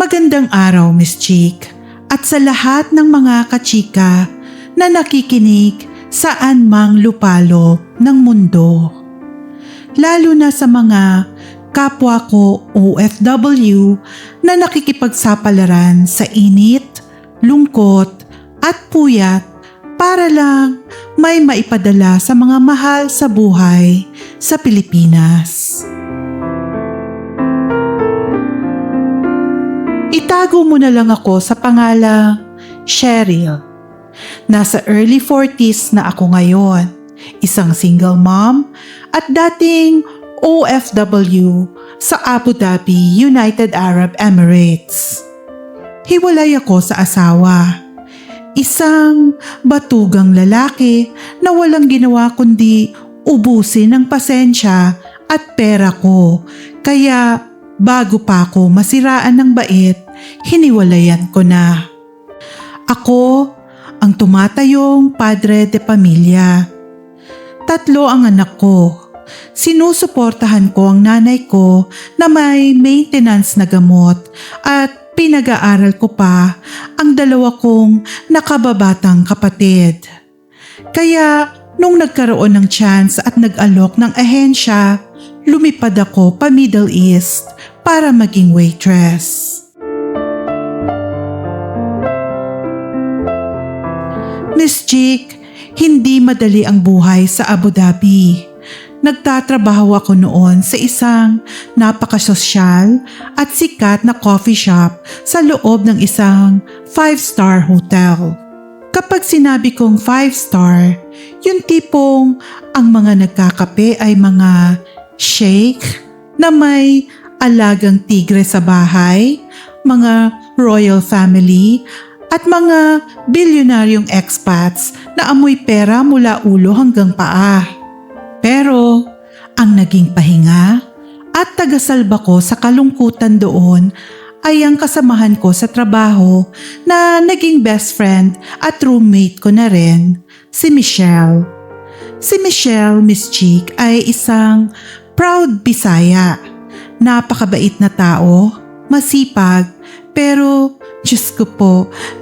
Magandang araw, Miss Chick, at sa lahat ng mga kachika na nakikinig saan mang lupalo ng mundo. Lalo na sa mga kapwa ko OFW na nakikipagsapalaran sa init, lungkot at puyat para lang may maipadala sa mga mahal sa buhay sa Pilipinas. Itago mo na lang ako sa pangalang Cheryl. Nasa early 40s na ako ngayon, isang single mom at dating OFW sa Abu Dhabi, United Arab Emirates. Hiwalay ako sa asawa. Isang batugang lalaki na walang ginawa kundi ubusin ang pasensya at pera ko. Kaya bago pa ako masiraan ng bait, hiniwalayan ko na. Ako ang tumatayong padre de pamilya. 3 ang anak ko. Sinusuportahan ko ang nanay ko na may maintenance na gamot at pinag-aaral ko pa ang 2 kong nakababatang kapatid. Kaya nung nagkaroon ng chance at nag-alok ng ahensya, lumipad ako pa Middle East para maging waitress. Miss Chick, hindi madali ang buhay sa Abu Dhabi. Nagtatrabaho ako noon sa isang napakasosyal at sikat na coffee shop sa loob ng isang 5-star hotel. Kapag sinabi kong 5-star, yung tipong ang mga nagkakape ay mga sheikh na may alagang tigre sa bahay, mga royal family, at mga bilyonaryong expats na amoy pera mula ulo hanggang paa. Pero ang naging pahinga at tagasalba ko sa kalungkutan doon ay ang kasamahan ko sa trabaho na naging best friend at roommate ko na rin, si Michelle. Si Michelle, Miss Chick, ay isang proud Bisaya. Napakabait na tao, masipag, pero Diyos ko po,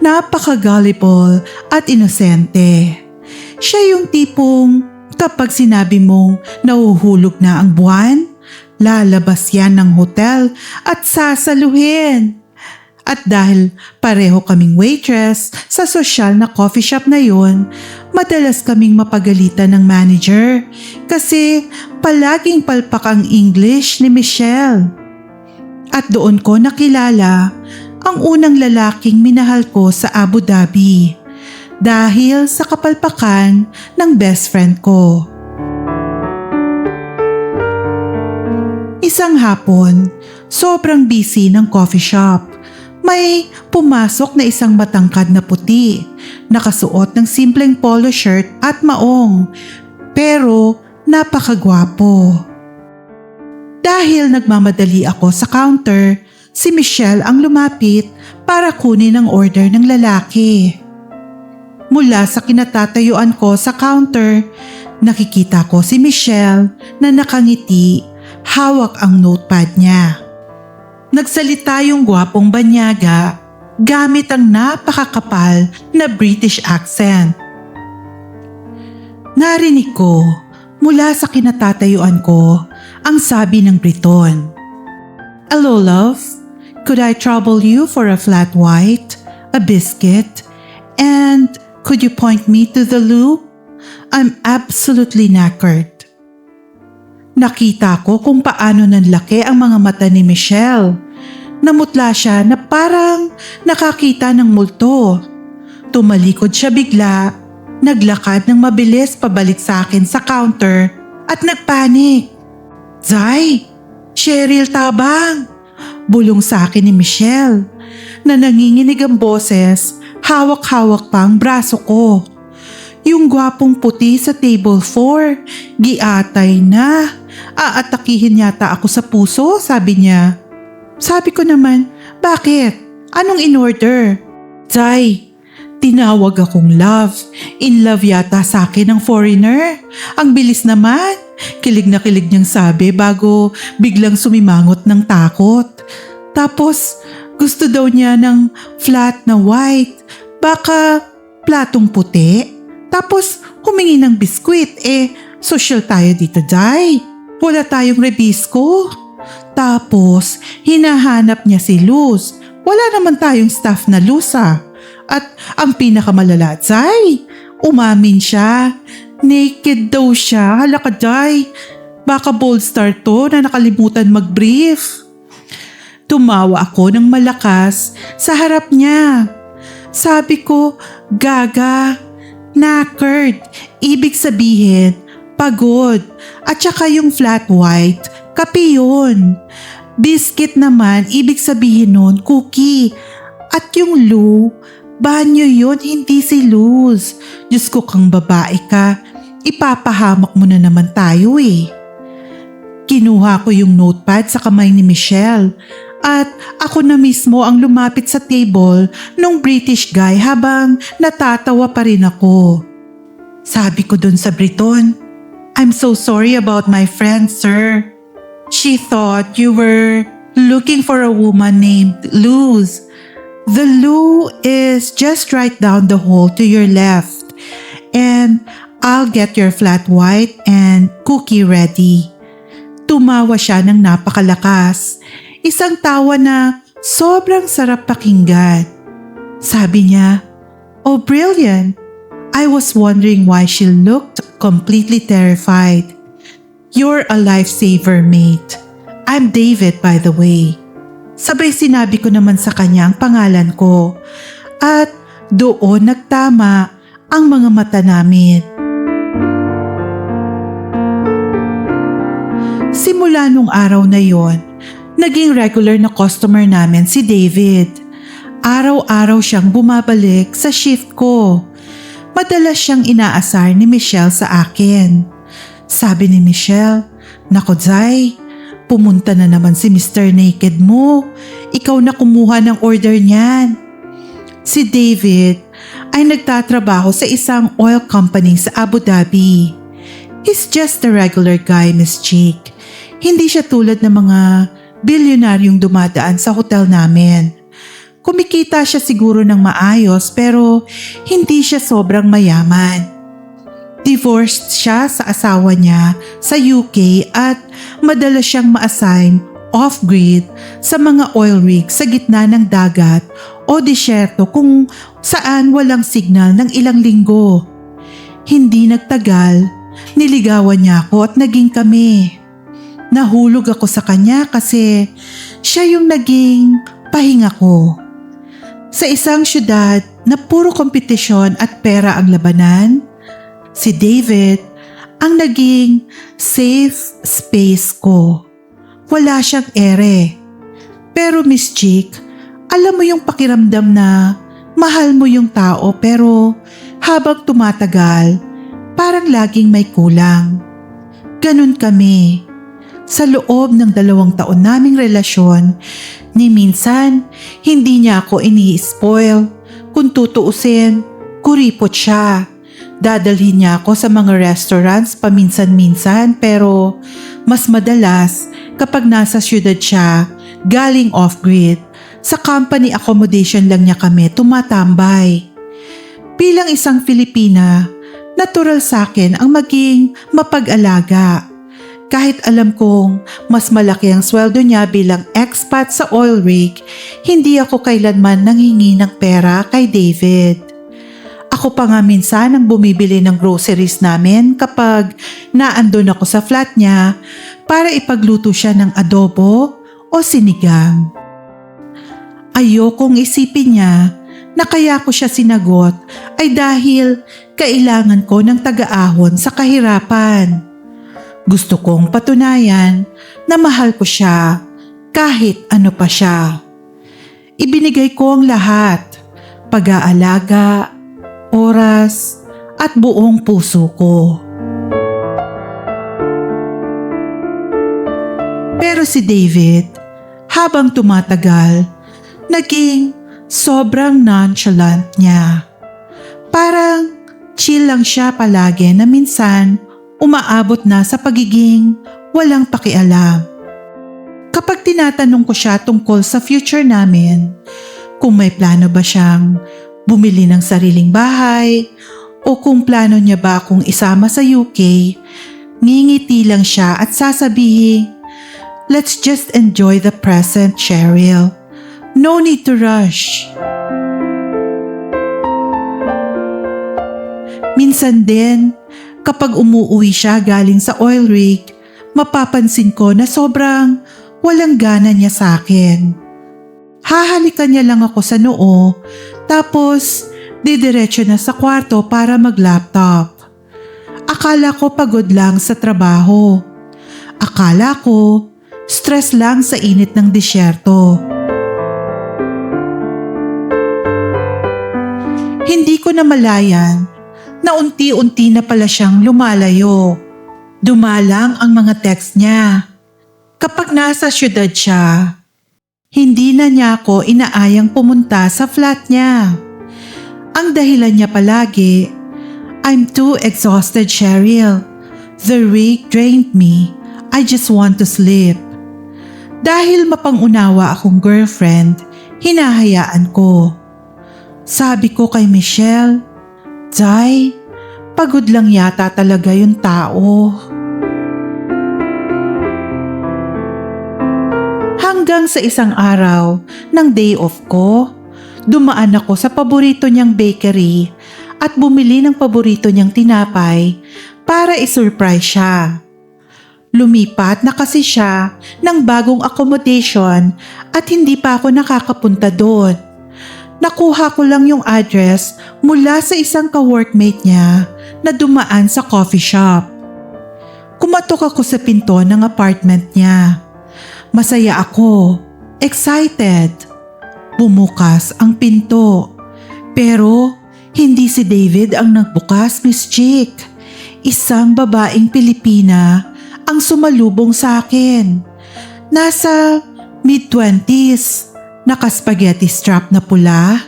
napaka-gullible at inosente. Siya yung tipong kapag sinabi mong nahuhulog na ang buwan, lalabas yan ng hotel at sasaluhin. At dahil pareho kaming waitress sa sosyal na coffee shop na yon, madalas kaming mapagalitan ng manager kasi palaging palpak ang English ni Michelle. At doon ko nakilala ang unang lalaking minahal ko sa Abu Dhabi dahil sa kapalpakan ng best friend ko. Isang hapon, sobrang busy ng coffee shop. May pumasok na isang matangkad na puti, nakasuot ng simpleng polo shirt at maong, pero napakagwapo. Dahil nagmamadali ako sa counter, si Michelle ang lumapit para kunin ang order ng lalaki. Mula sa kinatatayuan ko sa counter, nakikita ko si Michelle na nakangiti, hawak ang notepad niya. Nagsalita yung gwapong banyaga gamit ang napakakapal na British accent. Narinig ko mula sa kinatatayuan ko ang sabi ng Briton. "Hello love, could I trouble you for a flat white, a biscuit, and could you point me to the loo? I'm absolutely knackered." Nakita ko kung paano nanlaki ang mga mata ni Michelle. Namutla siya na parang nakakita ng multo. Tumalikod siya bigla, naglakad ng mabilis pabalik sa akin sa counter at nagpanik. "Zay, Cheryl Tabang!" Bulong sa akin ni Michelle na nanginginig ang boses, hawak-hawak pa ang braso ko. Yung gwapong puti sa table 4, giatay na. Aatakihin yata ako sa puso, sabi niya. Sabi ko naman, bakit? Anong in-order? "Zay, tinawag akong love. In love yata sa akin ng foreigner. Ang bilis naman." Kilig na kilig niyang sabi bago biglang sumimangot ng takot. Tapos Gusto daw niya ng flat na white, baka platong puti. Tapos humingi ng biskwit, social tayo dito, Day. Wala tayong rebisco. Tapos hinahanap niya si Luz. Wala naman tayong staff na Luz At ang pinakamalala, Day, umamin siya. Naked daw siya. Hala ka, Day. Baka bold star to na nakalimutan mag-brief. Tumawa ako ng malakas sa harap niya. Sabi ko, gaga, knackered, ibig sabihin, pagod. At saka yung flat white, kape yun. Biscuit naman, ibig sabihin nun, cookie. At yung Lou, banyo yun, hindi si Luz. Diyos ko kang babae ka, ipapahamak mo na naman tayo Kinuha ko yung notepad sa kamay ni Michelle at ako na mismo ang lumapit sa table nung British guy habang natatawa pa rin ako. Sabi ko dun sa Briton, "I'm so sorry about my friend, sir. She thought you were looking for a woman named Luz. The Lou is just right down the hall to your left and I'll get your flat white and cookie ready." Tumawa siya ng napakalakas. Isang tawa na sobrang sarap pakinggan. Sabi niya, "Oh, brilliant. I was wondering why she looked completely terrified. You're a lifesaver, mate. I'm David, by the way." Sabay sinabi ko naman sa kanya ang pangalan ko. At doon nagtama ang mga mata namin. Simula nung araw na yon, naging regular na customer namin si David. Araw-araw siyang bumabalik sa shift ko. Madalas siyang inaasar ni Michelle sa akin. Sabi ni Michelle, "Nako Zay, pumunta na naman si Mr. Naked mo. Ikaw na kumuha ng order niyan." Si David ay nagtatrabaho sa isang oil company sa Abu Dhabi. He's just a regular guy, Miss Chick. Hindi siya tulad ng mga bilyonaryong dumadaan sa hotel namin. Kumikita siya siguro ng maayos pero hindi siya sobrang mayaman. Divorced siya sa asawa niya sa UK at madalas siyang ma-assign off-grid sa mga oil rigs sa gitna ng dagat o disyerto kung saan walang signal ng ilang linggo. Hindi nagtagal, niligawan niya ako at naging kami. Nahulog ako sa kanya kasi siya yung naging pahinga ko. Sa isang syudad na puro kompetisyon at pera ang labanan, si David ang naging safe space ko. Wala siyang ere. Pero Miss Chick, alam mo yung pakiramdam na mahal mo yung tao pero habang tumatagal, parang laging may kulang. Ganun kami. Sa loob ng 2 taon naming relasyon, ni minsan hindi niya ako ini-spoil. Kung tutuusin, kuripot siya. Dadalhin niya ako sa mga restaurants paminsan-minsan pero mas madalas kapag nasa syudad siya, galing off-grid, sa company accommodation lang niya kami tumatambay. Bilang isang Filipina, natural sa akin ang maging mapag-alaga. Kahit alam kong mas malaki ang sweldo niya bilang expat sa oil rig, hindi ako kailanman nanghingi ng pera kay David. Ako pa nga minsan ang bumibili ng groceries namin kapag naandun ako sa flat niya para ipagluto siya ng adobo o sinigang. Ayokong isipin niya na kaya ko siya sinagot ay dahil kailangan ko ng taga-ahon sa kahirapan. Gusto kong patunayan na mahal ko siya kahit ano pa siya. Ibinigay ko ang lahat, pag-aalaga, oras, at buong puso ko. Pero si David, habang tumatagal, naging sobrang nonchalant niya. Parang chill lang siya palagi na minsan umaabot na sa pagiging walang pakialam. Kapag Kapag tinatanong ko siya tungkol sa future namin, kung may plano ba siyang bumili ng sariling bahay o kung plano niya ba akong isama sa UK, ngingiti lang siya at sasabihin, "Let's just enjoy the present, Cheryl. No need to rush." Minsan din, kapag umuuwi siya galing sa oil rig, mapapansin ko na sobrang walang gana niya sa akin. Hahalikan niya lang ako sa noo, tapos didiretso na sa kwarto para mag-laptop. Akala ko pagod lang sa trabaho. Akala ko stress lang sa init ng disyerto. Hindi ko namalayan na unti-unti na pala siyang lumalayo. Dumalang ang mga text niya. Kapag nasa syudad siya, hindi na niya ako inaayang pumunta sa flat niya. Ang dahilan niya palagi, "I'm too exhausted, Cheryl. The rig drained me. I just want to sleep." Dahil mapangunawa akong girlfriend, hinahayaan ko. Sabi ko kay Michelle, "Day, pagod lang yata talaga yung tao." Hanggang sa isang araw ng day off ko, dumaan ako sa paborito niyang bakery at bumili ng paborito niyang tinapay para isurprise siya. Lumipat na kasi siya ng bagong accommodation at hindi pa ako nakakapunta doon. Nakuha ko lang yung address mula sa isang ka-workmate niya na dumaan sa coffee shop. Kumatok ako sa pinto ng apartment niya. Masaya ako, excited. Bumukas ang pinto. Pero hindi si David ang nagbukas, Miss Chick. Isang babaeng Pilipina ang sumalubong sa akin. Nasa mid-20s, naka-spaghetti strap na pula,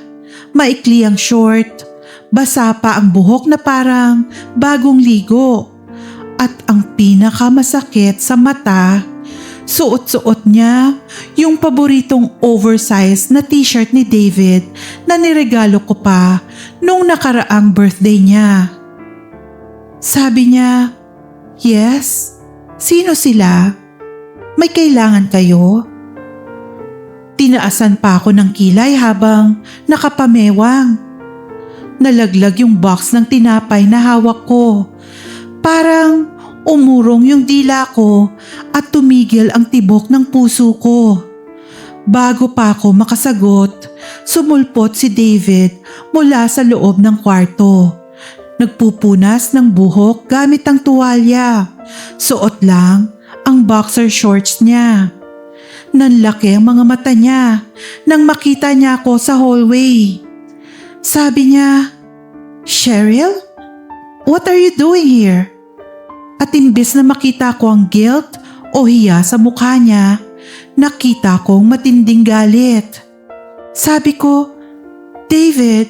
maikli ang short, basa pa ang buhok na parang bagong ligo. At ang pinakamasakit sa mata, suot-suot niya yung paboritong oversized na t-shirt ni David na niregalo ko pa nung nakaraang birthday niya. Sabi niya, "Yes? Sino sila? May kailangan kayo?" Tinaasan pa ako ng kilay habang nakapamewang. Nalaglag yung box ng tinapay na hawak ko. Parang umurong yung dila ko at tumigil ang tibok ng puso ko. Bago pa ako makasagot, sumulpot si David mula sa loob ng kwarto. Nagpupunas ng buhok gamit ang tuwalya. Suot lang ang boxer shorts niya. Nanlaki ang mga mata niya nang makita niya ako sa hallway. Sabi niya, "Cheryl, what are you doing here?" At imbes na makita ko ang guilt o hiya sa mukha niya, nakita kong matinding galit. Sabi ko, "David,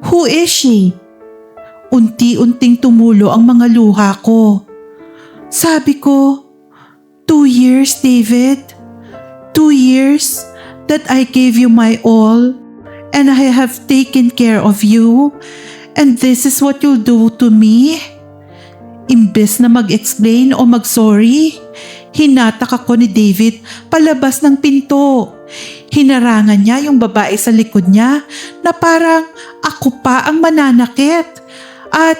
who is she?" Unti-unting tumulo ang mga luha ko. Sabi ko, 2 years, David. 2 years that I gave you my all and I have taken care of you, and this is what you'll do to me?" Imbes na mag-explain o mag-sorry, hinatak ako ni David palabas ng pinto. Hinarangan niya yung babae sa likod niya na parang ako pa ang mananakit at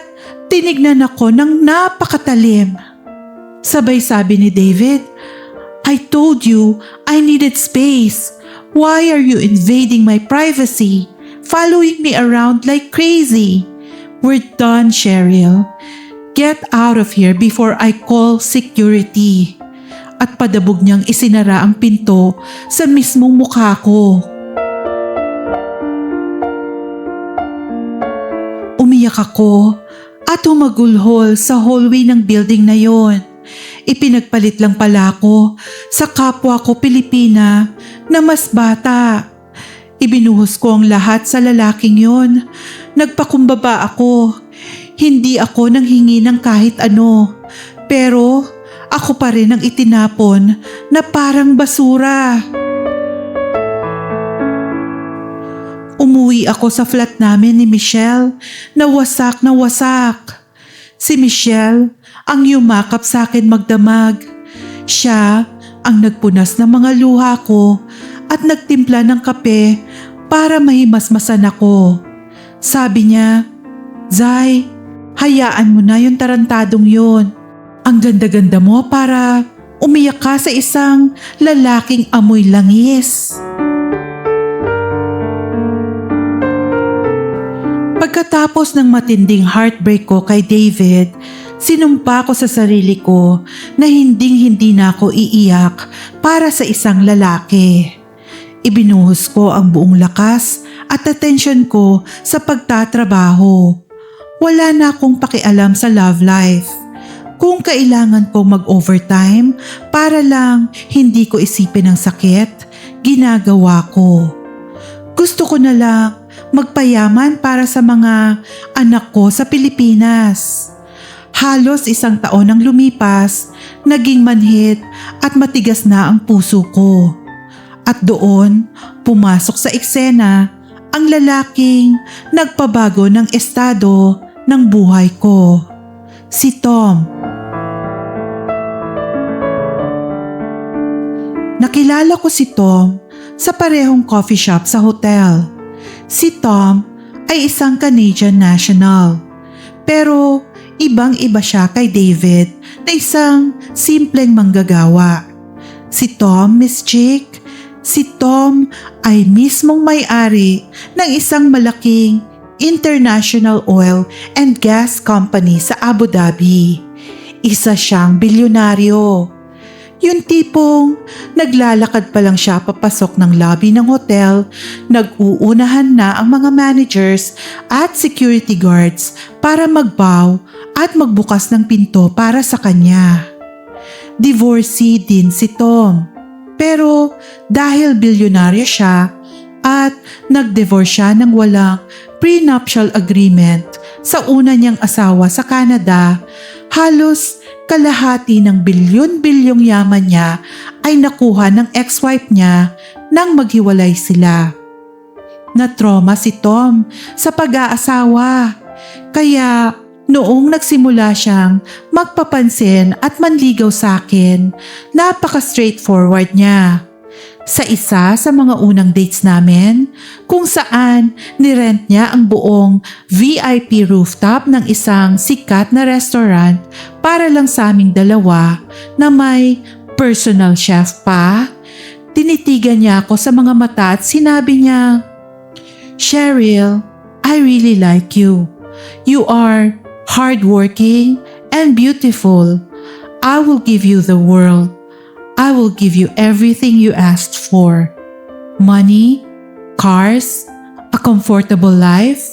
tinignan ako ng napakatalim. Sabay sabi ni David, "I told you I needed space. Why are you invading my privacy, following me around like crazy? We're done, Cheryl. Get out of here before I call security." At padabog niyang isinara ang pinto sa mismong mukha ko. Umiyak ako at humagulhol sa hallway ng building na yon. Ipinagpalit lang pala ako sa kapwa ko Pilipina na mas bata. Ibinuhos ko ang lahat sa lalaking yon. Nagpakumbaba ako. Hindi ako nanghingi ng kahit ano. Pero ako pa rin ang itinapon na parang basura. Umuwi ako sa flat namin ni Michelle na wasak na wasak. Si Michelle ang yumakap sa akin magdamag. Siya ang nagpunas ng mga luha ko at nagtimpla ng kape para mahimasmasan ako. Sabi niya, "Zai, hayaan mo na yung tarantadong yun. Ang ganda-ganda mo para umiyak ka sa isang lalaking amoy langis." Pagkatapos ng matinding heartbreak ko kay David, sinumpa ko sa sarili ko na hindi na ako iiyak para sa isang lalaki. Ibinuhos ko ang buong lakas at atensyon ko sa pagtatrabaho. Wala na akong pakialam sa love life. Kung kailangan kong mag-overtime para lang hindi ko isipin ang sakit, ginagawa ko. Gusto ko na lang magpayaman para sa mga anak ko sa Pilipinas. Halos 1 taon ang lumipas, naging manhid at matigas na ang puso ko. At doon, pumasok sa eksena ang lalaking nagpabago ng estado ng buhay ko. Si Tom. Nakilala ko si Tom sa parehong coffee shop sa hotel. Si Tom ay isang Canadian national. Pero ibang-iba siya kay David na isang simpleng manggagawa. Si Tom, Miss Chick, si Tom ay mismong may-ari ng isang malaking international oil and gas company sa Abu Dhabi. Isa siyang bilyonaryo. Yung tipong naglalakad pa lang siya papasok ng lobby ng hotel, nag-uunahan na ang mga managers at security guards para magbow at magbukas ng pinto para sa kanya. Divorcee din si Tom. Pero dahil bilyonaryo siya at nag-divorce siya nang walang prenuptial agreement sa una niyang asawa sa Canada, halos kalahati ng bilyon-bilyong yaman niya ay nakuha ng ex-wife niya nang maghiwalay sila. Na-trauma si Tom sa pag-aasawa, kaya noong nagsimula siyang magpapansin at manligaw sa akin, napaka-straightforward niya. Sa isa sa mga unang dates namin, kung saan nirent niya ang buong VIP rooftop ng isang sikat na restaurant para lang sa aming dalawa na may personal chef pa, tinitigan niya ako sa mga mata at sinabi niya, "Cheryl, I really like you. You are hardworking and beautiful. I will give you the world. I will give you everything you asked for. Money, cars, a comfortable life,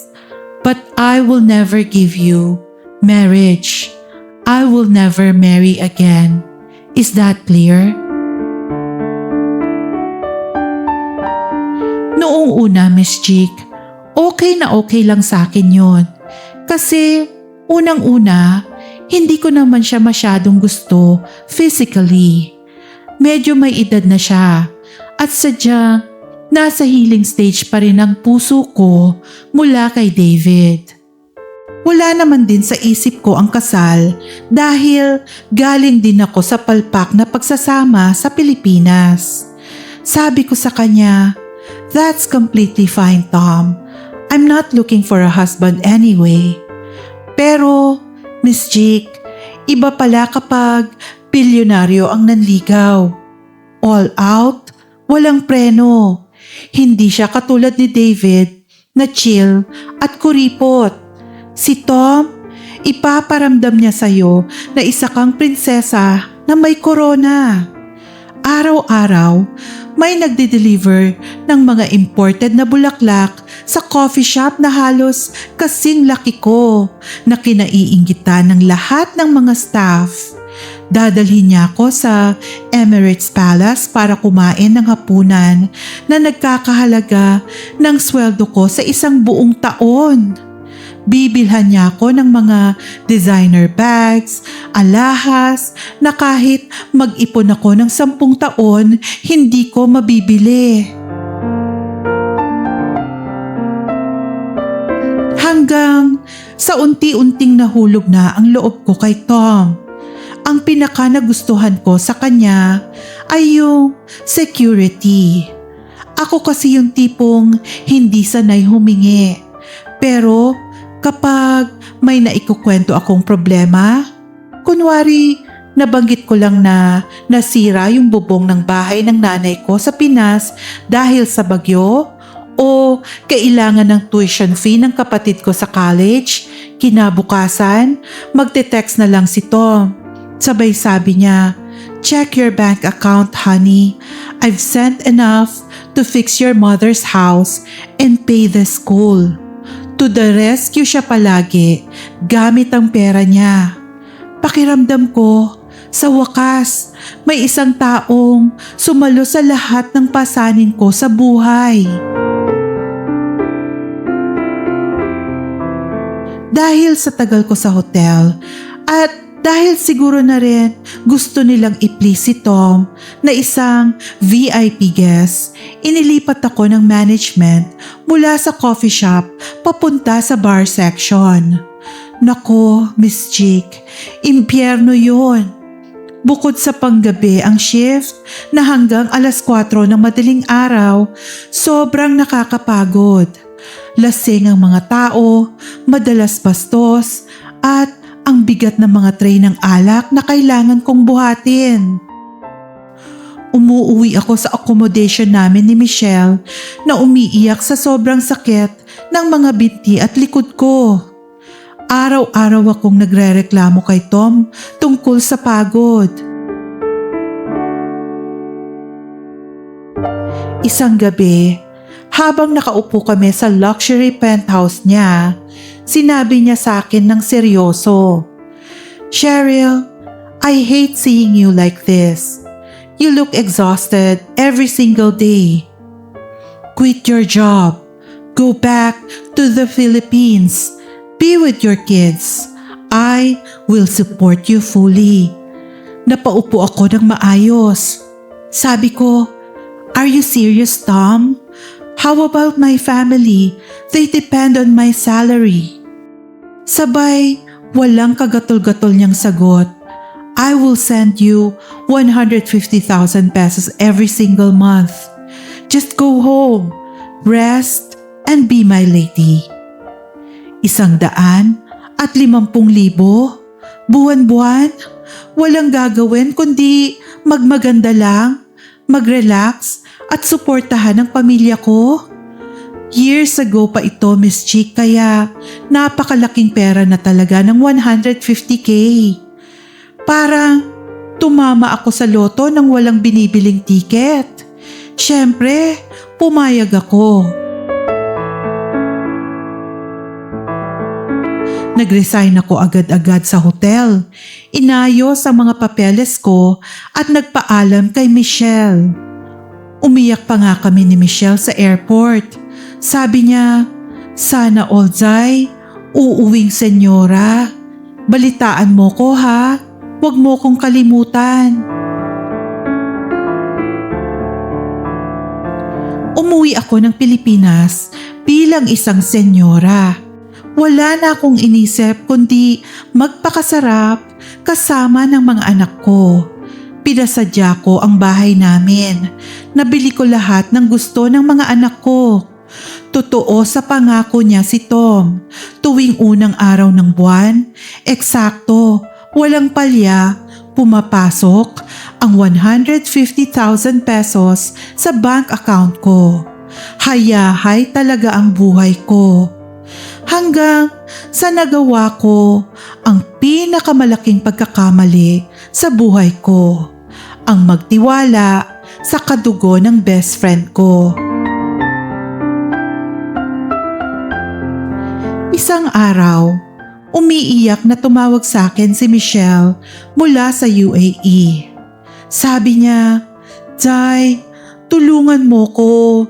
but I will never give you marriage. I will never marry again. Is that clear?" Noong una, Miss Chick, okay na okay lang sa akin yun. Kasi unang-una, hindi ko naman siya masyadong gusto physically. Medyo may edad na siya at sadyang nasa healing stage pa rin ang puso ko mula kay David. Wala naman din sa isip ko ang kasal dahil galing din ako sa palpak na pagsasama sa Pilipinas. Sabi ko sa kanya, "That's completely fine, Tom. I'm not looking for a husband anyway." Pero, Miss Chick, iba pala kapag bilyonaryo ang nanligaw. All out, walang preno. Hindi siya katulad ni David na chill at kuripot. Si Tom, ipaparamdam niya sa'yo na isa kang prinsesa na may korona. Araw-araw, may nagde-deliver ng mga imported na bulaklak sa coffee shop na halos kasing laki ko na kinaiinggitan ng lahat ng mga staff. Dadalhin niya ako sa Emirates Palace para kumain ng hapunan na nagkakahalaga ng sweldo ko sa isang buong taon. Bibilhan niya ako ng mga designer bags, alahas na kahit mag-ipon ako ng 10 taon, hindi ko mabibili. Hanggang sa unti-unting nahulog na ang loob ko kay Tom. Ang pinaka nagustuhan ko sa kanya ay yung security. Ako kasi yung tipong hindi sanay humingi. Pero kapag may naikukwento akong problema, kunwari nabanggit ko lang na nasira yung bubong ng bahay ng nanay ko sa Pinas dahil sa bagyo, o kailangan ng tuition fee ng kapatid ko sa college, kinabukasan, magte-text na lang si Tom. Sabay sabi niya, "Check your bank account, honey. I've sent enough to fix your mother's house and pay the school." To the rescue siya palagi, gamit ang pera niya. Pakiramdam ko, sa wakas, may isang taong sumalo sa lahat ng pasanin ko sa buhay. Dahil sa tagal ko sa hotel at dahil siguro na rin gusto nilang i-please si Tom na isang VIP guest, inilipat ako ng management mula sa coffee shop papunta sa bar section. Nako, Miss Chick, impyerno yun. Bukod sa panggabi ang shift na hanggang 4:00 ng madaling araw, sobrang nakakapagod. Lasing ang mga tao, madalas bastos, at ang bigat ng mga tray ng alak na kailangan kong buhatin. Umuuwi ako sa accommodation namin ni Michelle na umiiyak sa sobrang sakit ng mga binti at likod ko. Araw-araw akong nagrereklamo kay Tom tungkol sa pagod. Isang gabi, habang nakaupo kami sa luxury penthouse niya, sinabi niya sa akin ng seryoso, "Cheryl, I hate seeing you like this. You look exhausted every single day. Quit your job. Go back to the Philippines. Be with your kids. I will support you fully." Napaupo ako ng maayos. Sabi ko, "Are you serious, Tom? How about my family? They depend on my salary." Sabay, walang kagatol-gatol niyang sagot, "I will send you 150,000 pesos every single month. Just go home, rest, and be my lady." 150,000? Buwan-buwan? Walang gagawin kundi magmaganda lang, mag-relax, at suportahan ang pamilya ko? Years ago pa ito, Miss Chick, kaya napakalaking pera na talaga ng 150K. Parang tumama ako sa loto nang walang binibiling tiket. Siyempre, pumayag ako. Nag-resign ako agad-agad sa hotel. Inayos ang mga papeles ko at nagpaalam kay Michelle. Umiyak pa nga kami ni Michelle sa airport. Sabi niya, "Sana all, Zay, uuwing senyora. Balitaan mo ko, ha? Huwag mo kong kalimutan." Umuwi ako ng Pilipinas bilang isang senyora. Wala na akong inisip kundi magpakasarap kasama ng mga anak ko. Pinasadya ko ang bahay namin. Nabili ko lahat ng gusto ng mga anak ko. Totoo sa pangako niya si Tom. Tuwing unang araw ng buwan, eksakto, walang palya, pumapasok ang 150,000 pesos sa bank account ko. Hayahay talaga ang buhay ko. Hanggang sa nagawa ko ang pinakamalaking pagkakamali sa buhay ko, ang magtiwala sa kadugo ng best friend ko. Isang araw, umiiyak na tumawag sa akin si Michelle mula sa UAE. Sabi niya, "Zay, tulungan mo ko.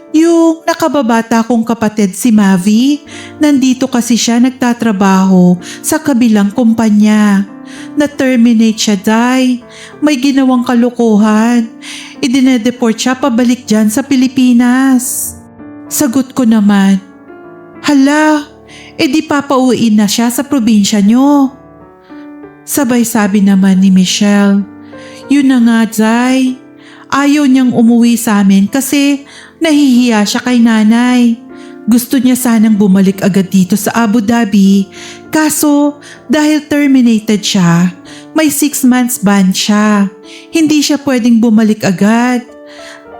Yung nakababata kong kapatid si Mavi, nandito kasi siya nagtatrabaho sa kabilang kumpanya. Na-terminate siya, Day. May ginawang kalokohan. Idinedeport siya pabalik dyan sa Pilipinas. Sagot ko naman, hala, edi papauwiin na siya sa probinsya nyo. Sabay sabi naman ni Michelle, yun na nga, Day. Ayaw niyang umuwi sa amin kasi nahihiya siya kay nanay. Gusto niya sanang bumalik agad dito sa Abu Dhabi, kaso dahil terminated siya, may 6 months ban siya. Hindi siya pwedeng bumalik agad.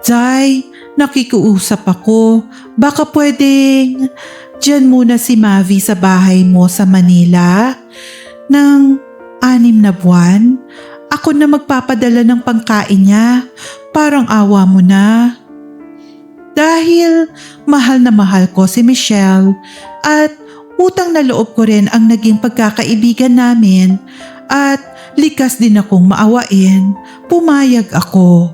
Day, nakikiusap ako, baka pwedeng dyan muna si Mavi sa bahay mo sa Manila ng 6 na buwan. Ako na magpapadala ng pangkain niya, parang awa mo na. Dahil mahal na mahal ko si Michelle at utang na loob ko rin ang naging pagkakaibigan namin at likas din akong maawain, pumayag ako.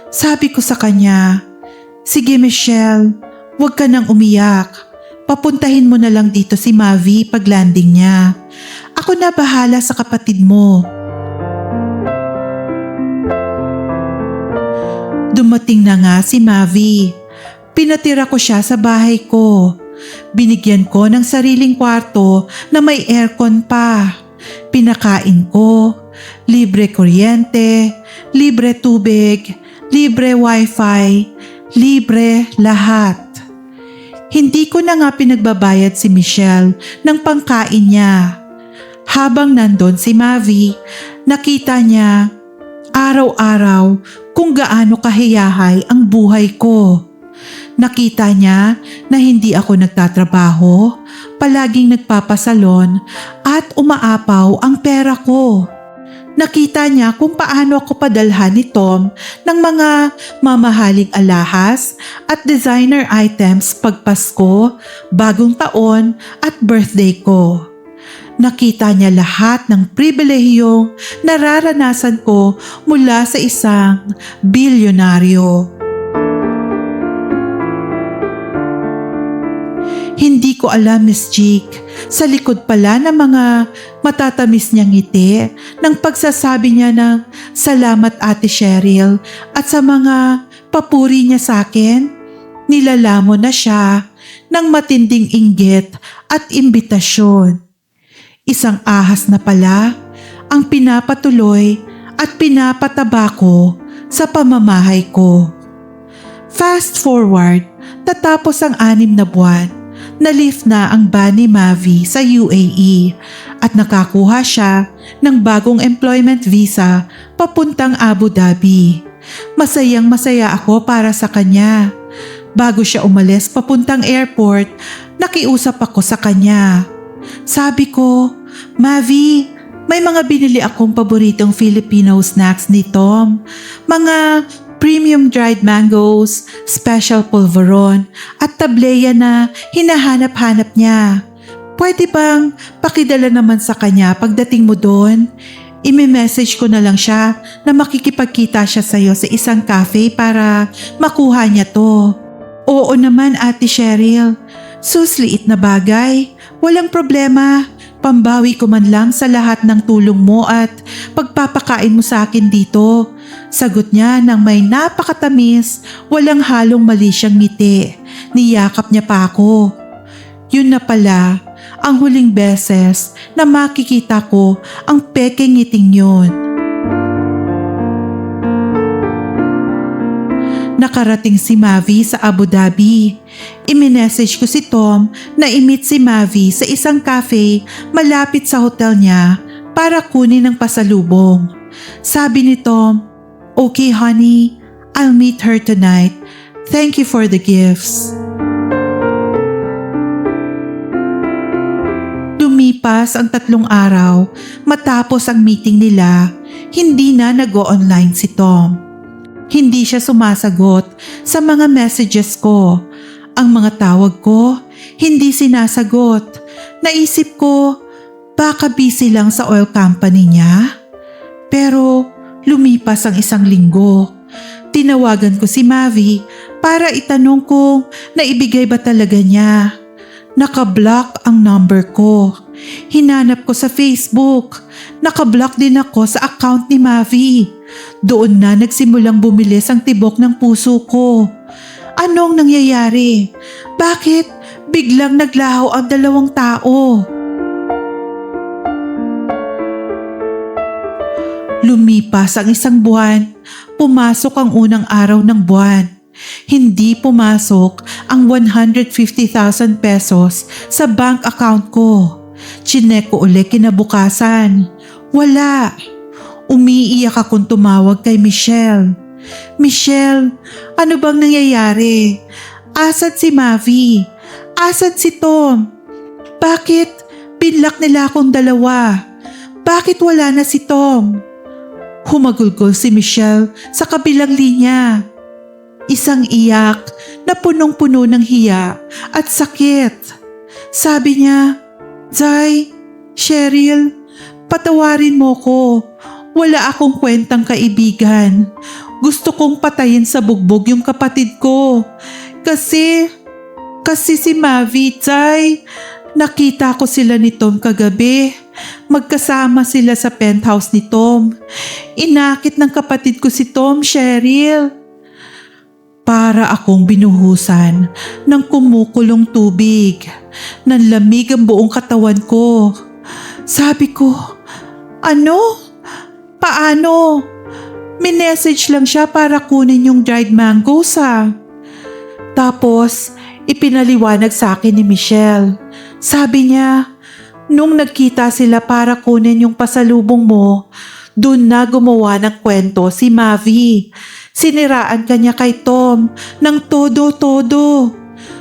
Sabi ko sa kanya, sige Michelle, huwag ka nang umiyak. Papuntahin mo na lang dito si Mavi pag landing niya. Ako na bahala sa kapatid mo. Dumating na nga si Mavi. Pinatira ko siya sa bahay ko. Binigyan ko ng sariling kwarto na may aircon pa. Pinakain ko, libre kuryente, libre tubig, libre wifi, libre lahat. Hindi ko na nga pinagbabayad si Michelle ng pangkain niya. Habang nandun si Mavi, nakita niya araw-araw kung gaano kahiyahay ang buhay ko. Nakita niya na hindi ako nagtatrabaho, palaging nagpapasalon at umaapaw ang pera ko. Nakita niya kung paano ako padalhan ni Tom ng mga mamahaling alahas at designer items pag Pasko, bagong taon at birthday ko. Nakita niya lahat ng pribilehiyong nararanasan ko mula sa isang bilyonaryo. Hindi ko alam, Miss Jig, sa likod pala ng mga matatamis niyang ngiti ng pagsasabi niya ng salamat Ate Cheryl at sa mga papuri niya sa akin, nilalamon na siya ng matinding inggit at imbitasyon. Isang ahas na pala ang pinapatuloy at pinapataba ko sa pamamahay ko. Fast forward, tatapos ang 6 na buwan. Na-lift na ang ban ni Mavi sa UAE at nakakuha siya ng bagong employment visa papuntang Abu Dhabi. Masayang masaya ako para sa kanya. Bago siya umalis papuntang airport, nakiusap ako sa kanya. Sabi ko, Mavi, may mga binili akong paboritong Filipino snacks ni Tom. Mga premium dried mangoes, special pulveron at tableya na hinahanap-hanap niya. Pwede bang pakidala naman sa kanya pagdating mo doon? Ime-message ko na lang siya na makikipagkita siya sa'yo sa isang cafe para makuha niya to. Oo naman Ate Cheryl, susliit na bagay, walang problema. Pambawi ko man lang sa lahat ng tulong mo at pagpapakain mo sa akin dito. Sagot niya nang may napakatamis, walang halong mali siyang ngiti. Niyakap niya pa ako. Yun na pala, ang huling beses na makikita ko ang pekeng ngiting yun. Nakarating si Mavi sa Abu Dhabi. I-message ko si Tom na i-meet si Mavi sa isang cafe malapit sa hotel niya para kunin ang pasalubong. Sabi ni Tom, "Okay honey, I'll meet her tonight. Thank you for the gifts." Lumipas ang 3 araw matapos ang meeting nila, hindi na nag-o-online si Tom. Hindi siya sumasagot sa mga messages ko. Ang mga tawag ko, hindi sinasagot. Naisip ko, baka busy lang sa oil company niya. Pero lumipas ang 1 linggo. Tinawagan ko si Mavi para itanong kung naibigay ba talaga niya. Nakablock ang number ko. Hinanap ko sa Facebook. Nakablock din ako sa account ni Mavi. Doon na nagsimulang bumilis ang tibok ng puso ko. Anong nangyayari? Bakit biglang naglaho ang dalawang tao? Lumipas ang isang buwan. Pumasok ang unang araw ng buwan. Hindi pumasok ang 150,000 pesos sa bank account ko. Chinek ko ulit kinabukasan. Wala. Umiiyak akong tumawag kay Michelle. Michelle, ano bang nangyayari? Asan si Mavi? Asan si Tom? Bakit binlock nila akong dalawa? Bakit wala na si Tom? Humagulgol si Michelle sa kabilang linya. Isang iyak na punong-puno ng hiya at sakit. Sabi niya, Zay, Cheryl, patawarin mo ko. Wala akong kwentang kaibigan. Gusto kong patayin sa bugbog yung kapatid ko. Kasi si Mavi, Zay, nakita ko sila ni Tom kagabi. Magkasama sila sa penthouse ni Tom. Inakit ng kapatid ko si Tom, Cheryl. Para akong binuhusan ng kumukulong tubig. Nanlamig ang buong katawan ko. Sabi ko, ano? Paano? Minessage lang siya para kunin yung dried mangoes Tapos, ipinaliwanag sa akin ni Michelle. Sabi niya, nung nagkita sila para kunin yung pasalubong mo, dun na gumawa ng kwento si Mavi. Siniraan kanya kay Tom ng todo-todo.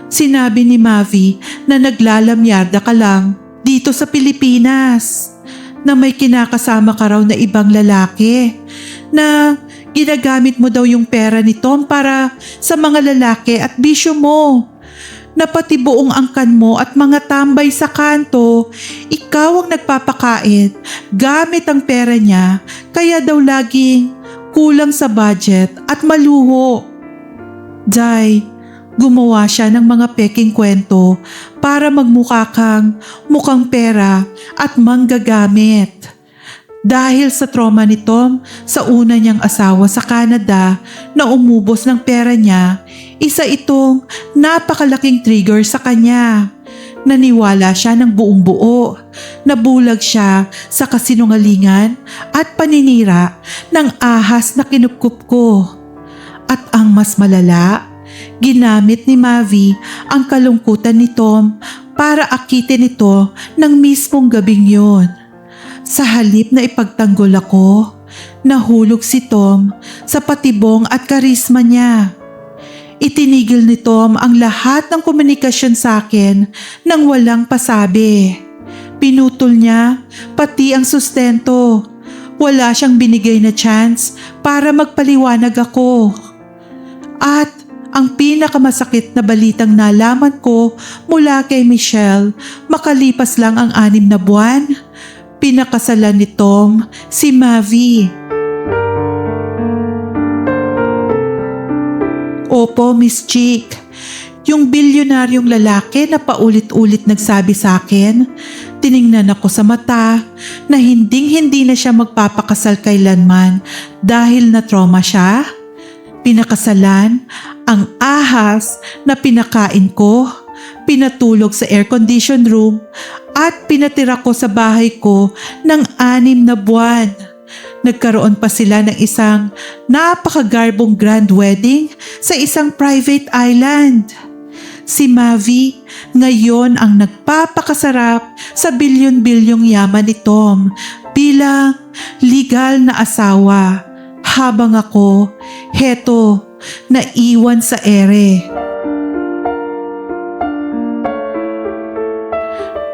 Sinabi ni Mavi na naglalamyarda ka lang dito sa Pilipinas. Na may kinakasama ka raw na ibang lalaki. Na ginagamit mo daw yung pera ni Tom para sa mga lalaki at bisyo mo. Na pati buong angkan mo at mga tambay sa kanto, ikaw ang nagpapakain gamit ang pera niya, kaya daw laging kulang sa budget at maluho. Jai, gumawa siya ng mga peking kwento para magmukha kang mukhang pera at manggagamit. Dahil sa trauma ni Tom sa una niyang asawa sa Canada na umubos ng pera niya, isa itong napakalaking trigger sa kanya. Naniwala siya ng buong buo. Nabulag siya sa kasinungalingan at paninira ng ahas na kinupkup ko. At ang mas malala, ginamit ni Mavi ang kalungkutan ni Tom para akitin ito ng mismong gabing yon. Sa halip na ipagtanggol ako, nahulog si Tom sa patibong at karisma niya. Itinigil ni Tom ang lahat ng komunikasyon sa akin nang walang pasabi. Pinutol niya pati ang sustento. Wala siyang binigay na chance para magpaliwanag ako. At ang pinakamasakit na balitang nalaman ko mula kay Michelle makalipas lang ang 6 na buwan, pinakasalan ni Tom si Mavi. Opo, Miss Chick. Yung bilyonaryong lalaki na paulit-ulit nagsabi sa akin, tiningnan ako sa mata na hinding-hindi na siya magpapakasal kailanman dahil na-trauma siya. Pinakasalan ang ahas na pinakain ko, pinatulog sa air-conditioned room at pinatira ko sa bahay ko ng 6 na buwan. Nagkaroon pa sila ng isang napakagarbong grand wedding sa isang private island. Si Mavi ngayon ang nagpapakasarap sa bilyon-bilyong yaman ni Tom bilang legal na asawa. Habang ako, heto, naiwan sa ere.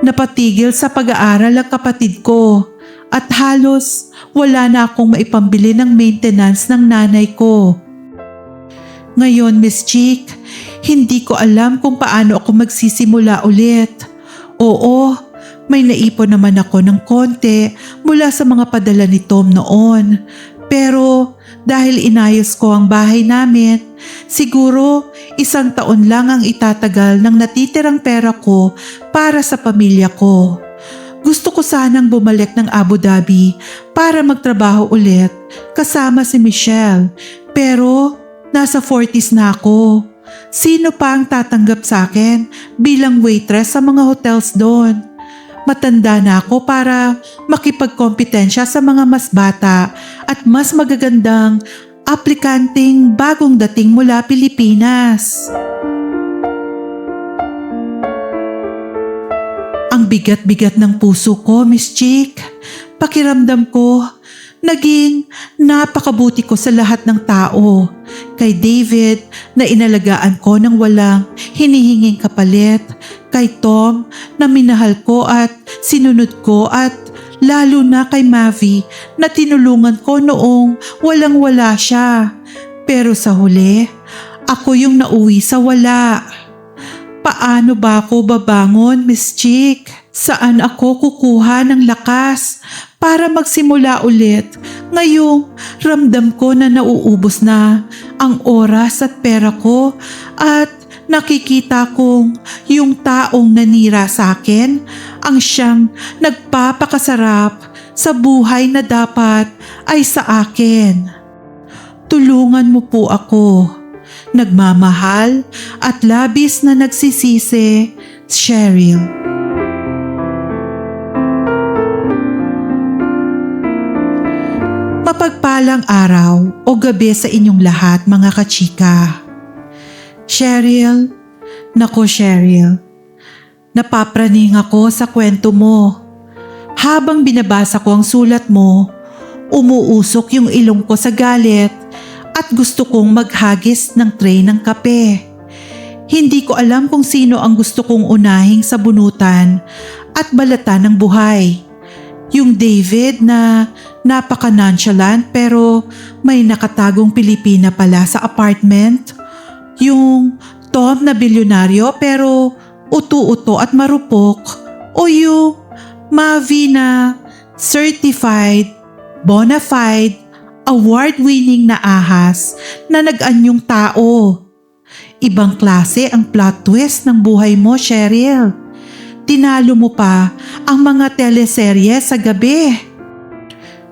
Napatigil sa pag-aaral ang kapatid ko at halos wala na akong maipambili ng maintenance ng nanay ko. Ngayon, Miss Chick, hindi ko alam kung paano ako magsisimula ulit. Oo, may naipon naman ako ng konti mula sa mga padala ni Tom noon. Pero dahil inayos ko ang bahay namin. Siguro 1 taon lang ang itatagal ng natitirang pera ko para sa pamilya ko. Gusto ko sanang bumalik ng Abu Dhabi para magtrabaho ulit kasama si Michelle, pero nasa 40s na ako. Sino pa ang tatanggap sa akin bilang waitress sa mga hotels doon? Matanda na ako para makipagkompetensya sa mga mas bata at mas magagandang aplikanteng bagong dating mula Pilipinas. Ang bigat-bigat ng puso ko, Miss Chick. Pakiramdam ko, naging napakabuti ko sa lahat ng tao. Kay David na inalagaan ko ng walang hinihinging kapalit. Kay Tom na minahal ko at sinunod ko, at lalo na kay Mavi na tinulungan ko noong walang-wala siya. Pero sa huli, ako yung nauwi sa wala. Paano ba ako babangon, Miss Chick? Saan ako kukuha ng lakas para magsimula ulit ngayong ramdam ko na nauubos na ang oras at pera ko, at nakikita kong yung taong nanira sa akin ang siyang nagpapakasarap sa buhay na dapat ay sa akin. Tulungan mo po ako. Nagmamahal at labis na nagsisisi, Cheryl. Mapagpalang araw o gabi sa inyong lahat, mga kachika. Cheryl, nako Cheryl, napapraning ako sa kwento mo. Habang binabasa ko ang sulat mo, umuusok yung ilong ko sa galit at gusto kong maghagis ng tray ng kape. Hindi ko alam kung sino ang gusto kong unahing sabunutan at balatan ng buhay. Yung David na napaka-nonchalant pero may nakatagong Pilipina pala sa apartment. Yung Tom na bilyonaryo pero utu-uto at marupok. O yung Mavi na certified, bona fide, award-winning na ahas na nag-anyong tao. Ibang klase ang plot twist ng buhay mo, Cheryl. Tinalo mo pa ang mga teleserye sa gabi.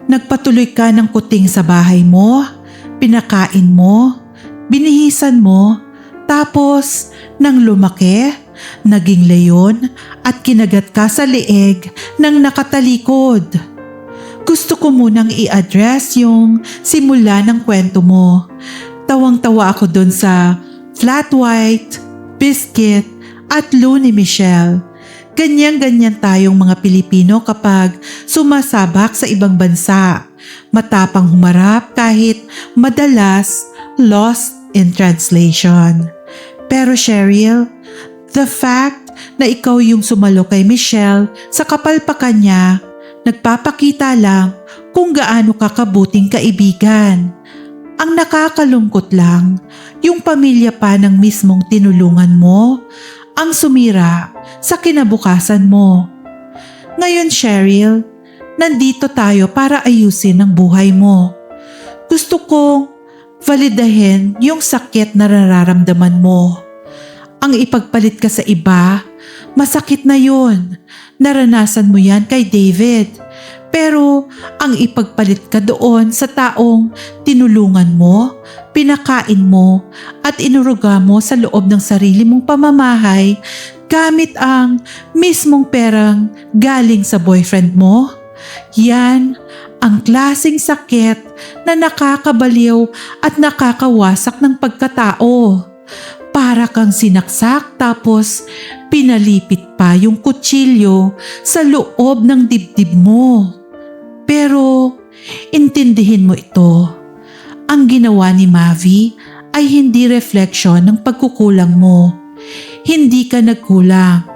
Nagpatuloy ka ng kuting sa bahay mo, pinakain mo, binihisan mo, tapos nang lumaki, naging leyon at kinagat ka sa leeg ng nakatalikod. Gusto ko munang i-address yung simula ng kwento mo. Tawang-tawa ako dun sa flat white, biscuit at Lou ni Michelle. Ganyan-ganyan tayong mga Pilipino kapag sumasabak sa ibang bansa. Matapang humarap kahit madalas lost in translation. Pero Cheryl, the fact na ikaw yung sumalo kay Michelle sa kapalpakan niya, nagpapakita lang kung gaano ka kabuting kaibigan. Ang nakakalungkot lang, yung pamilya pa ng mismong tinulungan mo, ang sumira sa kinabukasan mo. Ngayon Cheryl, nandito tayo para ayusin ang buhay mo. Gusto kong validahin yung sakit na nararamdaman mo. Ang ipagpalit ka sa iba, masakit na yun. Naranasan mo yan kay David. Pero ang ipagpalit ka doon sa taong tinulungan mo, pinakain mo at inuruga mo sa loob ng sarili mong pamamahay gamit ang mismong perang galing sa boyfriend mo, yan ang klaseng sakit na nakakabaliw at nakakawasak ng pagkatao. Para kang sinaksak tapos pinalipit pa yung kutsilyo sa loob ng dibdib mo. Pero intindihin mo ito. Ang ginawa ni Mavi ay hindi refleksyon ng pagkukulang mo. Hindi ka nagkulang.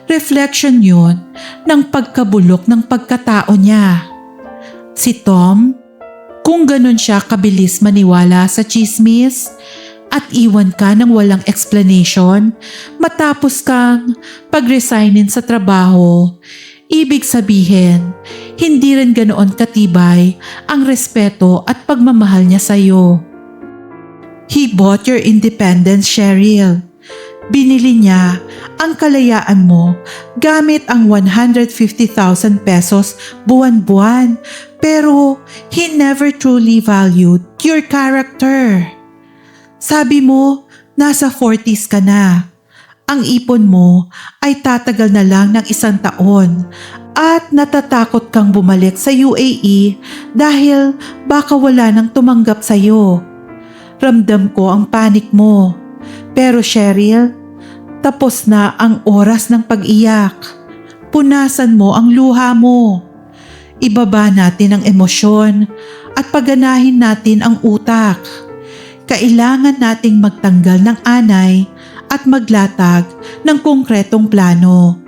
Reflection yun ng pagkabulok ng pagkatao niya. Si Tom, kung ganun siya kabilis maniwala sa chismis at iwan ka ng walang explanation matapos kang pag-resignin sa trabaho, ibig sabihin, hindi rin ganoon katibay ang respeto at pagmamahal niya sa'yo. He bought your independence, Cheryl. Binili niya ang kalayaan mo gamit ang 150,000 pesos buwan-buwan, pero he never truly valued your character. Sabi mo, nasa 40s ka na. Ang ipon mo ay tatagal na lang ng 1 taon at natatakot kang bumalik sa UAE dahil baka wala nang tumanggap sa'yo. Ramdam ko ang panik mo. Pero Cheryl, tapos na ang oras ng pag-iyak. Punasan mo ang luha mo. Ibaba natin ang emosyon at paganahin natin ang utak. Kailangan nating magtanggal ng anay at maglatag ng konkretong plano.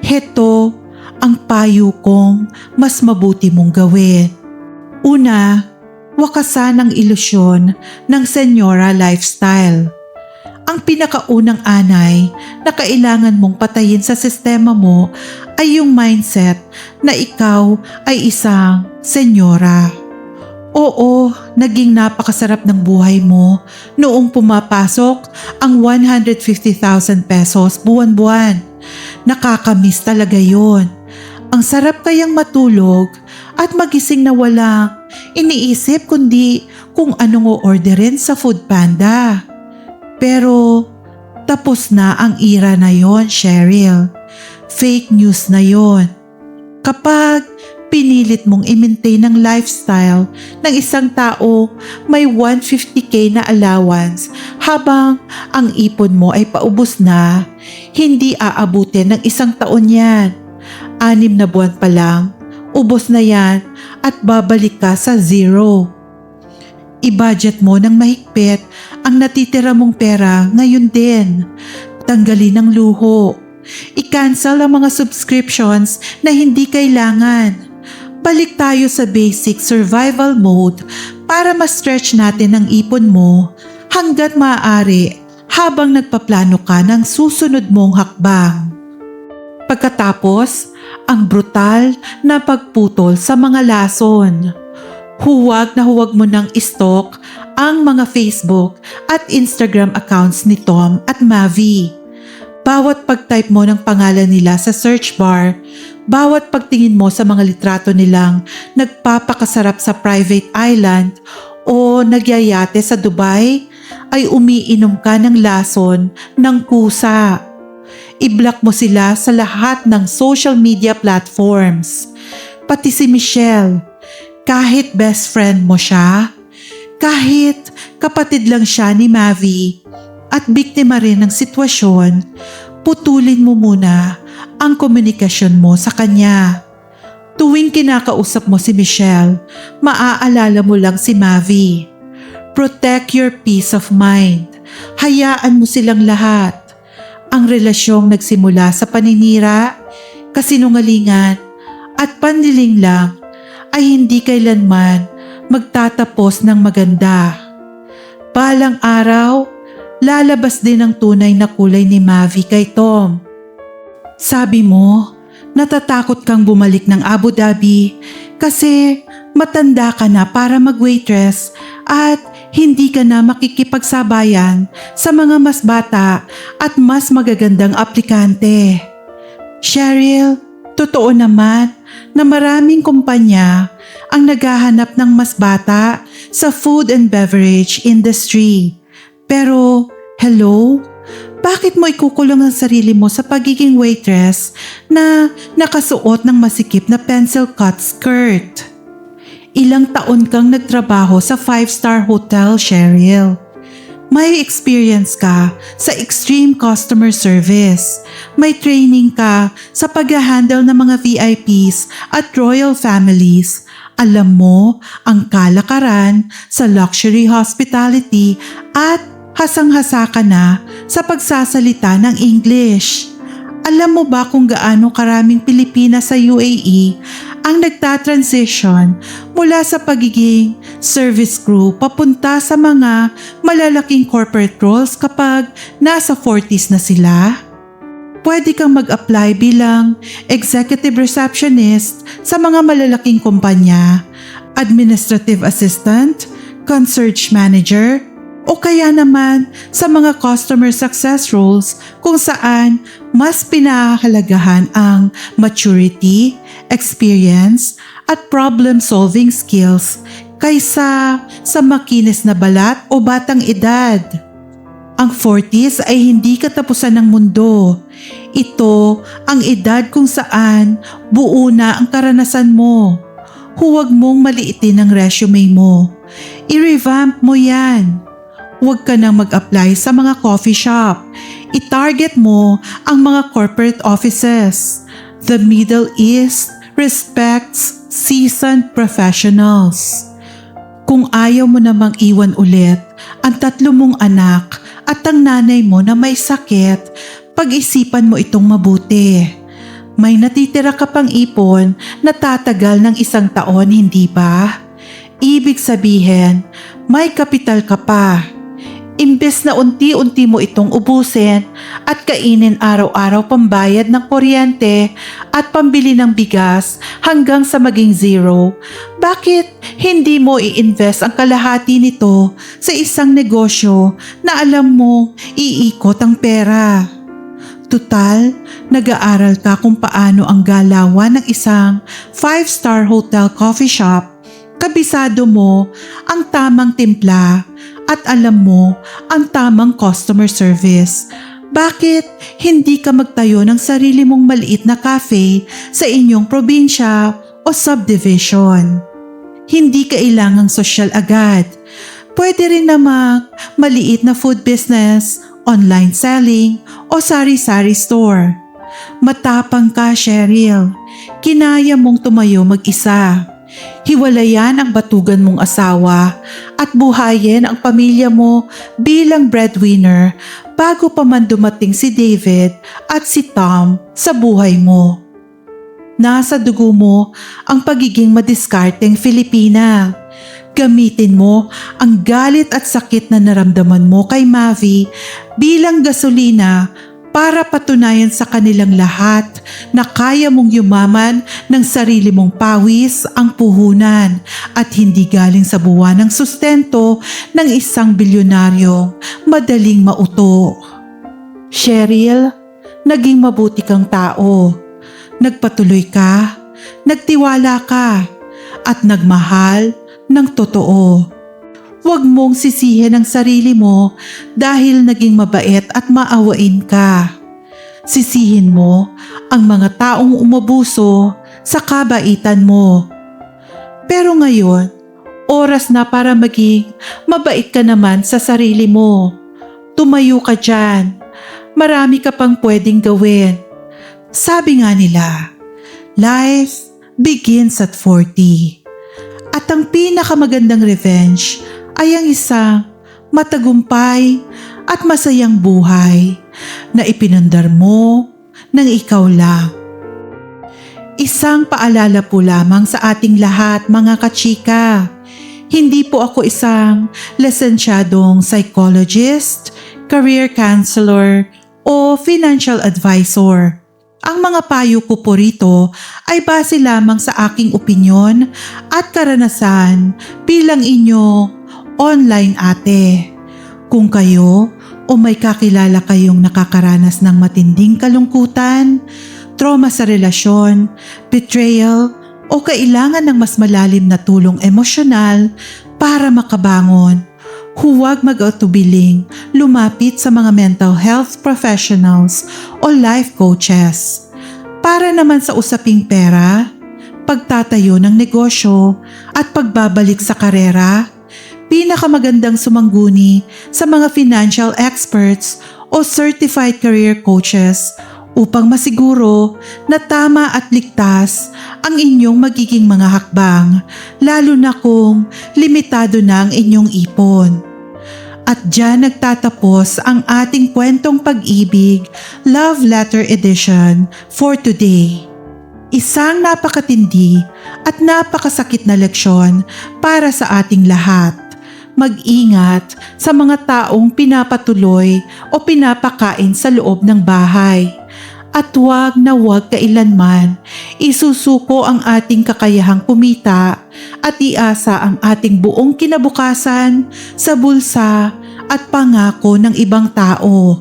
Heto ang payo kong mas mabuti mong gawin. Una, wakasan ang ilusyon ng senyora lifestyle. Ang pinakaunang anay na kailangan mong patayin sa sistema mo ay yung mindset na ikaw ay isang senyora. Oo, naging napakasarap ng buhay mo noong pumapasok ang 150,000 pesos buwan-buwan. Nakakamiss talaga yon. Ang sarap kayang matulog at magising na walang iniisip kundi kung anong o-orderin sa Foodpanda. Pero tapos na ang era na yon, Cheryl. Fake news na yon. Kapag pinilit mong i-maintain ang lifestyle ng isang tao may 150k na allowance habang ang ipon mo ay paubos na, hindi aabutin ng 1 taon yan. 6 na buwan pa lang, ubos na yan at babalik ka sa zero. I-budget mo ng mahigpit ang natitira mong pera ngayon din. Tanggalin ang luho. I-cancel ang mga subscriptions na hindi kailangan. Balik tayo sa basic survival mode para ma-stretch natin ang ipon mo hanggat maaari habang nagpaplano ka ng susunod mong hakbang. Pagkatapos, ang brutal na pagputol sa mga lason. Huwag na huwag mo nang i-stalk ang mga Facebook at Instagram accounts ni Tom at Mavi. Bawat pag-type mo ng pangalan nila sa search bar, bawat pagtingin mo sa mga litrato nilang nagpapakasarap sa private island o nagyayate sa Dubai, ay umiinom ka ng lason ng kusa. I-block mo sila sa lahat ng social media platforms. Pati si Michelle, kahit best friend mo siya, kahit kapatid lang siya ni Mavi at biktima rin ng sitwasyon, putulin mo muna ang komunikasyon mo sa kanya. Tuwing kinakausap mo si Michelle, maaalala mo lang si Mavi. Protect your peace of mind. Hayaan mo silang lahat. Ang relasyong nagsimula sa paninira, kasinungalingan at panliling lang ay hindi kailanman magtatapos ng maganda. Balang araw, lalabas din ang tunay na kulay ni Mavi kay Tom. Sabi mo, natatakot kang bumalik ng Abu Dhabi kasi matanda ka na para mag-waitress at hindi ka na makikipagsabayan sa mga mas bata at mas magagandang aplikante. Cheryl, totoo naman na maraming kumpanya ang naghahanap ng mas bata sa food and beverage industry. Pero, hello? Bakit mo ikukulong ang sarili mo sa pagiging waitress na nakasuot ng masikip na pencil cut skirt? Ilang taon kang nagtrabaho sa 5-star hotel, Cheryl. May experience ka sa extreme customer service. May training ka sa pag-handle ng mga VIPs at royal families. Alam mo ang kalakaran sa luxury hospitality at hasang-hasa ka na sa pagsasalita ng English. Alam mo ba kung gaano karaming Pilipina sa UAE ang nagtatransition mula sa pagiging service crew papunta sa mga malalaking corporate roles kapag nasa 40s na sila? Pwede kang mag-apply bilang executive receptionist sa mga malalaking kumpanya, administrative assistant, concierge manager, o kaya naman sa mga customer success roles kung saan mas pinahahalagahan ang maturity, experience, at problem-solving skills kaysa sa makinis na balat o batang edad. Ang 40s ay hindi katapusan ng mundo. Ito ang edad kung saan buo na ang karanasan mo. Huwag mong maliitin ang resume mo. I-revamp mo yan. Huwag ka nang mag-apply sa mga coffee shop. I-target mo ang mga corporate offices. The Middle East respects seasoned professionals. Kung ayaw mo namang iwan ulit ang 3 mong anak at ang nanay mo na may sakit, pag-isipan mo itong mabuti. May natitira ka pang ipon na tatagal ng 1 taon, hindi ba? Ibig sabihin, may kapital ka pa. Imbes na unti-unti mo itong ubusin at kainin araw-araw pambayad ng kuryente at pambili ng bigas hanggang sa maging 0, bakit hindi mo i-invest ang kalahati nito sa isang negosyo na alam mo iikot ang pera? Tutal, nag-aaral ka kung paano ang galawan ng isang 5-star hotel coffee shop. Kabisado mo ang tamang timpla at alam mo ang tamang customer service. Bakit hindi ka magtayo ng sarili mong maliit na cafe sa inyong probinsya o subdivision? Hindi kailangang sosyal agad. Pwede rin namang maliit na food business, online selling o sari-sari store. Matapang ka, Cheryl. Kinaya mong tumayo mag-isa. Hiwalayan ang batugan mong asawa at buhayin ang pamilya mo bilang breadwinner bago pa man dumating si David at si Tom sa buhay mo. Nasa dugo mo ang pagiging madiskarteng Filipina. Gamitin mo ang galit at sakit na naramdaman mo kay Mavi bilang gasolina para patunayan sa kanilang lahat na kaya mong yumaman ng sarili mong pawis ang puhunan at hindi galing sa buwan ng sustento ng isang bilyonaryong madaling mauto. Cheryl, naging mabuti kang tao. Nagpatuloy ka, nagtiwala ka, at nagmahal ng totoo. Huwag mong sisihin ang sarili mo dahil naging mabait at maawain ka. Sisihin mo ang mga taong umabuso sa kabaitan mo. Pero ngayon, oras na para maging mabait ka naman sa sarili mo. Tumayo ka dyan. Marami ka pang pwedeng gawin. Sabi nga nila, life begins at 40. At ang pinakamagandang revenge ay ang isang matagumpay at masayang buhay na ipinundar mo ng ikaw lang. Isang paalala po lamang sa ating lahat, mga kachika. Hindi po ako isang lisensyadong psychologist, career counselor o financial advisor. Ang mga payo ko po rito ay base lamang sa aking opinyon at karanasan bilang inyong online ate. Kung kayo o may kakilala kayong nakakaranas ng matinding kalungkutan, trauma sa relasyon, betrayal o kailangan ng mas malalim na tulong emosyonal para makabangon, huwag mag-atubiling lumapit sa mga mental health professionals o life coaches. Para naman sa usaping pera, pagtatayo ng negosyo at pagbabalik sa karera, pinakamagandang sumangguni sa mga financial experts o certified career coaches upang masiguro na tama at ligtas ang inyong magiging mga hakbang, lalo na kung limitado na ang inyong ipon. At diyan nagtatapos ang ating kwentong pag-ibig Love Letter Edition for today. Isang napakatindi at napakasakit na leksyon para sa ating lahat. Mag-ingat sa mga taong pinapatuloy o pinapakain sa loob ng bahay. At wag na wag kailanman isusuko ang ating kakayahang kumita at iasa ang ating buong kinabukasan sa bulsa at pangako ng ibang tao.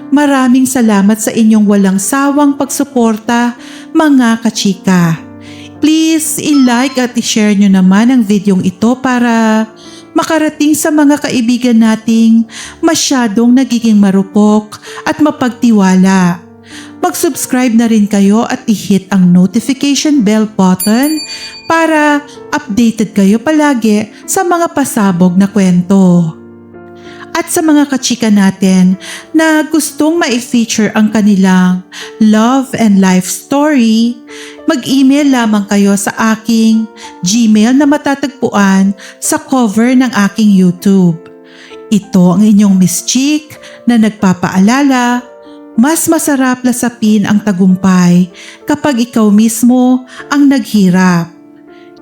Maraming salamat sa inyong walang sawang pagsuporta, mga kachika. Please, i-like at i-share nyo naman ang videong ito para makarating sa mga kaibigan nating masyadong nagiging marupok at mapagtiwala. Mag-subscribe na rin kayo at i-hit ang notification bell button para updated kayo palagi sa mga pasabog na kwento. At sa mga kachika natin na gustong ma-feature ang kanilang love and life story, mag-email lamang kayo sa aking Gmail na matatagpuan sa cover ng aking YouTube. Ito ang inyong Miss Chick na nagpapaalala, mas masarap lasapin ang tagumpay kapag ikaw mismo ang naghirap,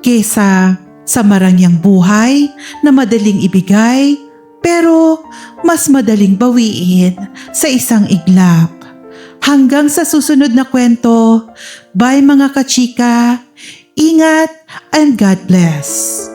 kesa sa marangyang buhay na madaling ibigay pero mas madaling bawiin sa isang iglap. Hanggang sa susunod na kwento, bye mga kachika, ingat and God bless.